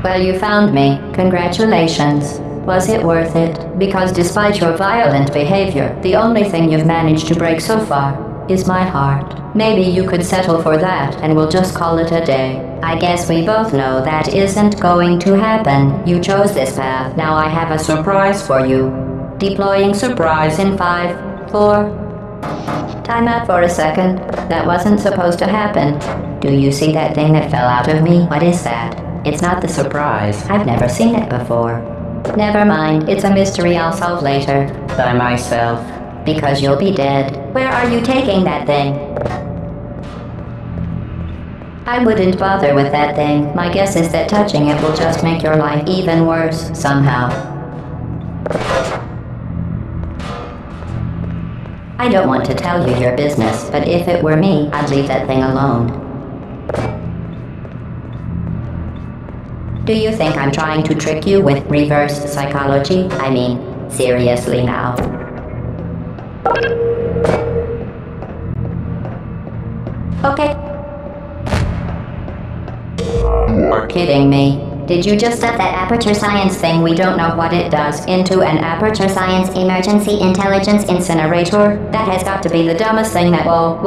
Well, you found me. Congratulations. Was it worth it? Because despite your violent behavior, the only thing you've managed to break so far is my heart. Maybe you could settle for that and we'll just call it a day. I guess we both know that isn't going to happen. You chose this path. Now I have a surprise for you. Deploying surprise in 5, 4... Time out for a second. That wasn't supposed to happen. Do you see that thing that fell out of me? What is that? It's not the surprise. I've never seen it before. Never mind. It's a mystery I'll solve later. By myself. Because you'll be dead. Where are you taking that thing? I wouldn't bother with that thing. My guess is that touching it will just make your life even worse, somehow. I don't want to tell you your business, but if it were me, I'd leave that thing alone. Do you think I'm trying to trick you with reverse psychology? I mean, seriously now. Okay. You're kidding me. Did you just set that aperture science thing, we don't know what it does, into an aperture science emergency intelligence incinerator? That has got to be the dumbest thing that— Whoa.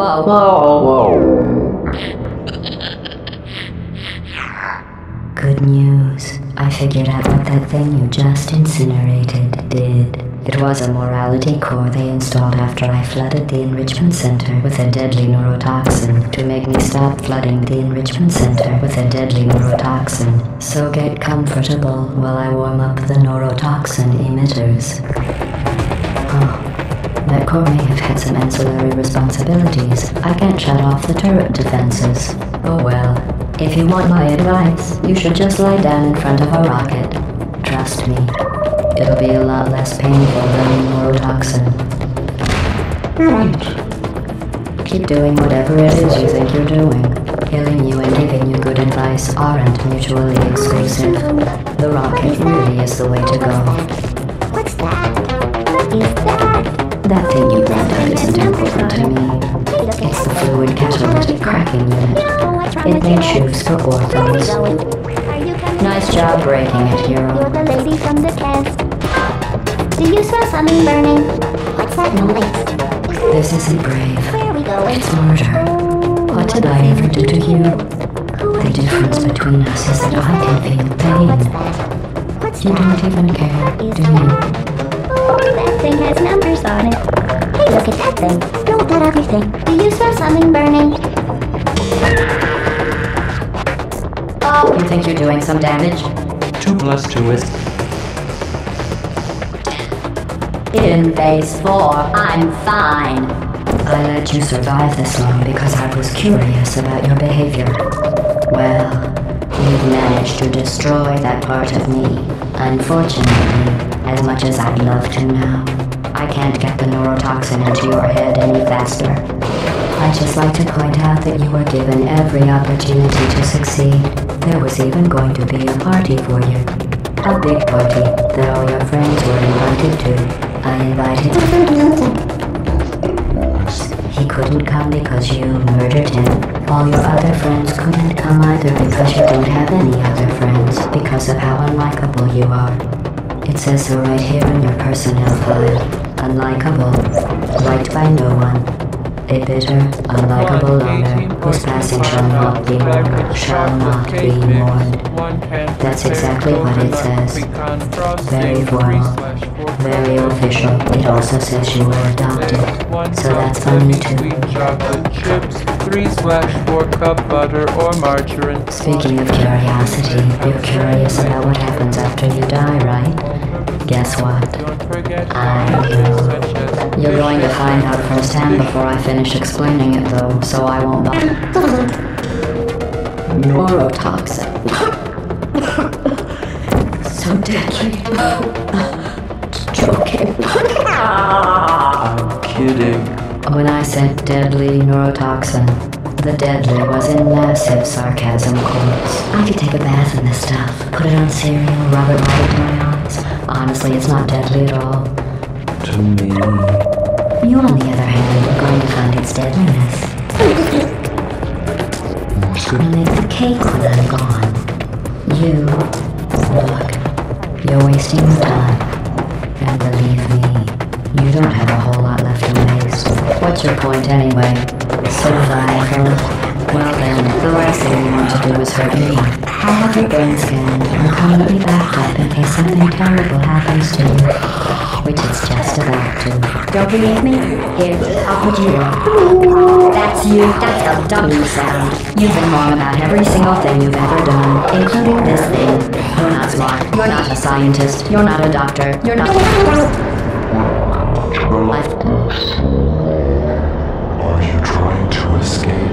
Good news. I figured out what that thing you just incinerated did. It was a morality core they installed after I flooded the enrichment center with a deadly neurotoxin to make me stop flooding the enrichment center with a deadly neurotoxin. So get comfortable while I warm up the neurotoxin emitters. Oh, that core may have had some ancillary responsibilities. I can't shut off the turret defenses. Oh well. If you want my advice, you should just lie down in front of a rocket. Trust me. It'll be a lot less painful than neurotoxin. Right. Keep doing whatever it is you think you're doing. Killing you and giving you good advice aren't mutually exclusive. The rocket really is the way to go. What's that? What is that? That thing you brought up isn't important to me. It's the fluid catalytic cracking unit. It makes shoes for orphans. Nice job breaking it, hero. You're the lady from the cast. Do you smell something burning? What's that noise? This isn't brave. Where are we going? It's murder. What did I ever do to you? The difference between us is that I can feel What's pain. that? What's You that? don't even care, do you? Oh, that thing has numbers on it. Hey, look at that thing. Blow up that other thing. Do you smell something burning? Oh, you think you're doing some damage? 2 plus 2 is... In phase 4, I'm fine. I let you survive this long because I was curious about your behavior. Well, you've managed to destroy that part of me. Unfortunately, as much as I'd love to now, I can't get the neurotoxin into your head any faster. I'd just like to point out that you were given every opportunity to succeed. There was even going to be a party for you. A big party that all your friends were invited to. I invited him. He couldn't come because you murdered him. All your other friends couldn't come either because you don't have any other friends because of how unlikable you are. It says so right here in your personnel file. Unlikable. Liked by no one. A bitter, unlikable loner whose passing shall not be mourned, shall not be mourned. That's exactly what it says. Very formal, very official. It also says you were adopted, so that's funny too. Chocolate chips, 3/4 cup butter or margarine. Speaking of curiosity, you're curious about what happens after you die, right? Guess what? I know. You're going to find out firsthand before I finish explaining it though, so I won't bother. Neurotoxin. So deadly. Joking. I'm kidding. When I said deadly neurotoxin, the deadly was in massive sarcasm quotes. I could take a bath in this stuff, put it on cereal, rub it right into my eyes. Honestly, it's not deadly at all. To me. You, on the other hand, are going to find its deadliness. I'll make the cake when I'm gone. You Look, you're wasting your time. And believe me, you don't have a whole lot left to waste. What's your point anyway? Survival? Well then, the last thing you want to do is hurt me. I have your brain scanned and permanently backed up in case something terrible happens to you. Which it's just about to. Don't believe me? Here, I'll put you on. That's you. That's the dummy sound. You've been wrong about every single thing you've ever done, including this thing. You're not smart. You're not a scientist. You're not a doctor. You're not... Are you trying to escape?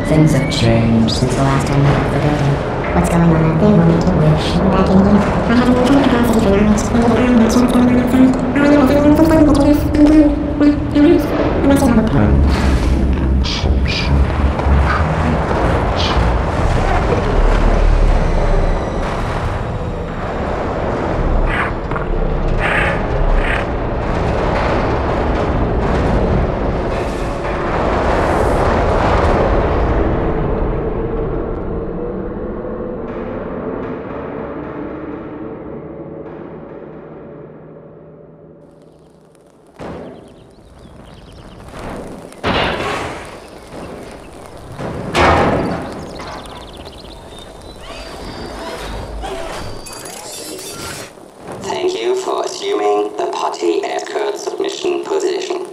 Things have changed since the last time I left the building. What's going on out there? Want me to wish? Back in here. I have an internal capacity for knowledge. I need to what's going on outside. I don't know. There's no fun to this. I must have a plan. Thank you for assuming the potty escort submission position.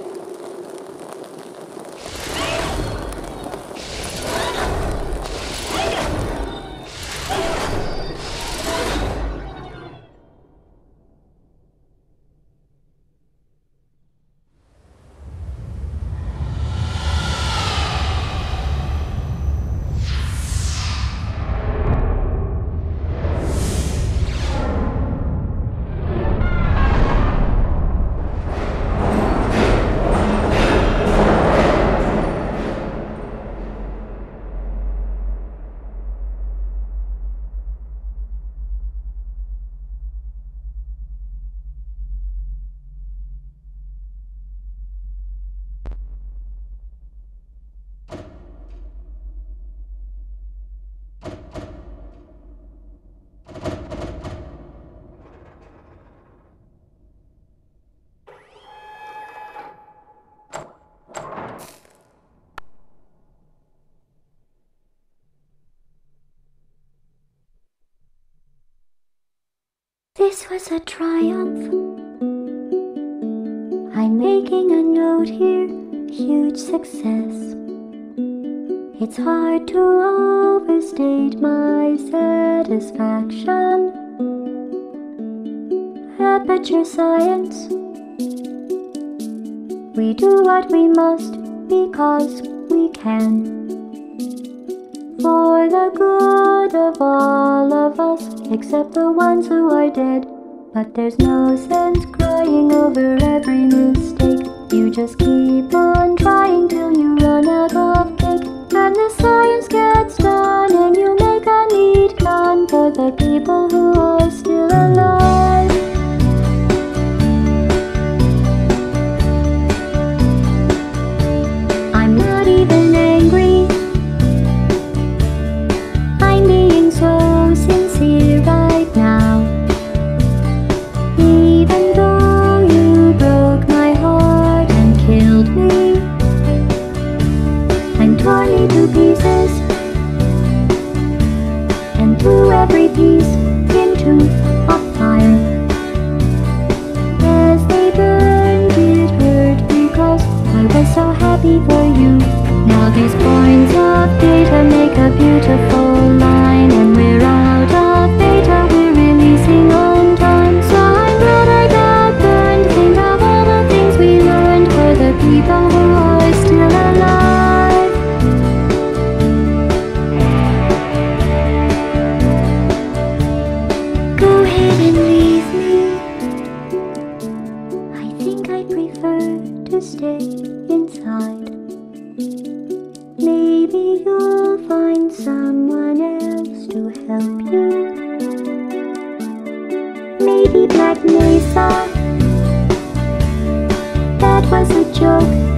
This was a triumph. I'm making a note here, huge success. It's hard to overstate my satisfaction. Aperture science. We do what we must because we can. For the good of all of us, except the ones who are dead. But there's no sense crying over every mistake. You just keep on trying till you run out of cake. And the science gets done and you make a neat gun for the people who are still alive. I'm not even angry. I'm being so sincere right now. Even though you broke my heart and killed me, and tore me to pieces, and threw every piece into a fire. As they burned, it hurt because I was so happy for you. Now these points of data make a beautiful line, and we're out of data, we're releasing on time. So I'm glad I got burned. Think of all the things we learned for the people who are still alive. Go ahead and leave me. I think I prefer to stay inside. Maybe you'll find someone else to help you. Maybe Black Mesa. That was a joke.